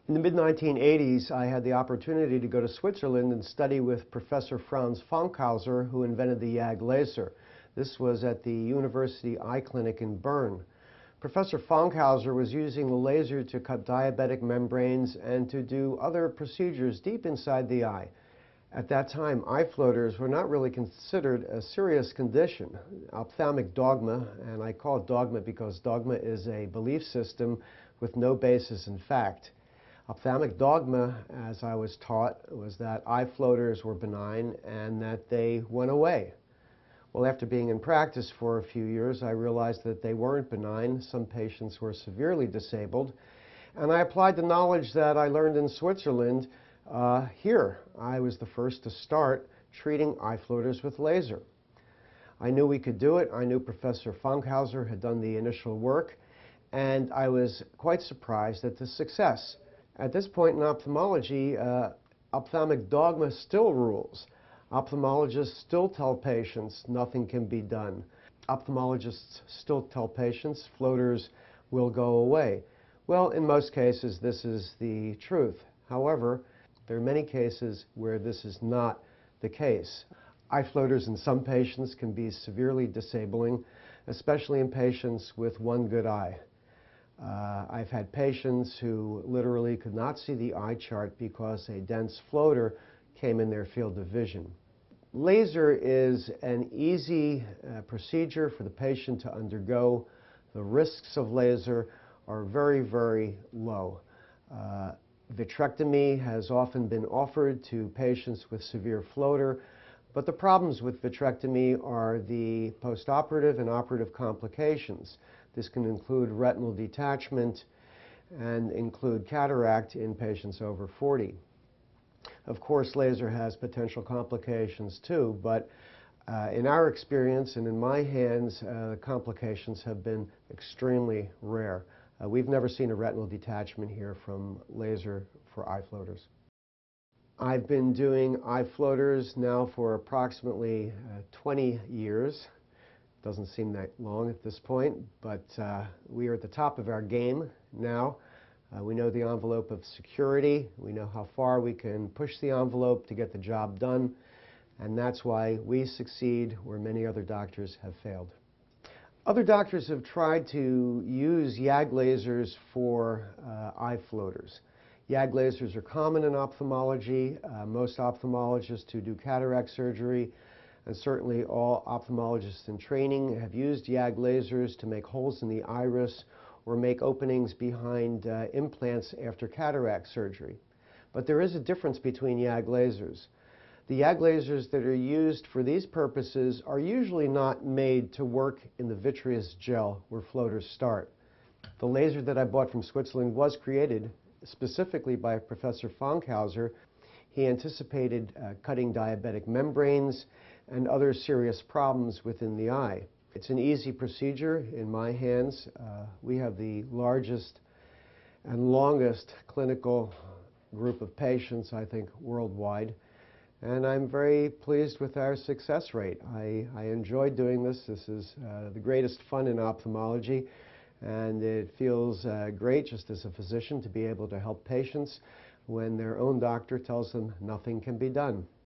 In the mid-1980s, I had the opportunity to go to Switzerland and study with Professor Franz Funkhauser, who invented the YAG laser. This was at the University Eye Clinic in Bern. Professor Funkhauser was using the laser to cut diabetic membranes and to do other procedures deep inside the eye. At that time, eye floaters were not really considered a serious condition. Ophthalmic dogma, and I call it dogma because dogma is a belief system with no basis in fact. Ophthalmic dogma, as I was taught, was that eye floaters were benign and that they went away. Well, after being in practice for a few years, I realized that they weren't benign. Some patients were severely disabled. And I applied the knowledge that I learned in Switzerland here. I was the first to start treating eye floaters with laser. I knew we could do it. I knew Professor Funkhauser had done the initial work, and I was quite surprised at the success. At this point in ophthalmology, ophthalmic dogma still rules. Ophthalmologists still tell patients nothing can be done. Ophthalmologists still tell patients floaters will go away. Well, in most cases, this is the truth. However, there are many cases where this is not the case. Eye floaters in some patients can be severely disabling, especially in patients with one good eye. I've had patients who literally could not see the eye chart because a dense floater came in their field of vision. Laser is an easy procedure for the patient to undergo. The risks of laser are very, very low. Vitrectomy has often been offered to patients with severe floater, but the problems with vitrectomy are the postoperative and operative complications. This can include retinal detachment and include cataract in patients over 40. Of course, laser has potential complications too, but in our experience and in my hands, the complications have been extremely rare. We've never seen a retinal detachment here from laser for eye floaters. I've been doing eye floaters now for approximately 20 years. Doesn't seem that long at this point, but we are at the top of our game now. We know the envelope of security. We know how far we can push the envelope to get the job done, and that's why we succeed where many other doctors have failed. Other doctors have tried to use YAG lasers for eye floaters. YAG lasers are common in ophthalmology. Most ophthalmologists who do cataract surgery, and certainly all ophthalmologists in training, have used YAG lasers to make holes in the iris or make openings behind implants after cataract surgery. But there is a difference between YAG lasers. The YAG lasers that are used for these purposes are usually not made to work in the vitreous gel where floaters start. The laser that I bought from Switzerland was created specifically by Professor Funkhauser. He anticipated cutting diabetic membranes and other serious problems within the eye. It's an easy procedure in my hands. We have the largest and longest clinical group of patients, I think, worldwide. And I'm very pleased with our success rate. I enjoy doing this. This is the greatest fun in ophthalmology, and it feels great just as a physician to be able to help patients when their own doctor tells them nothing can be done.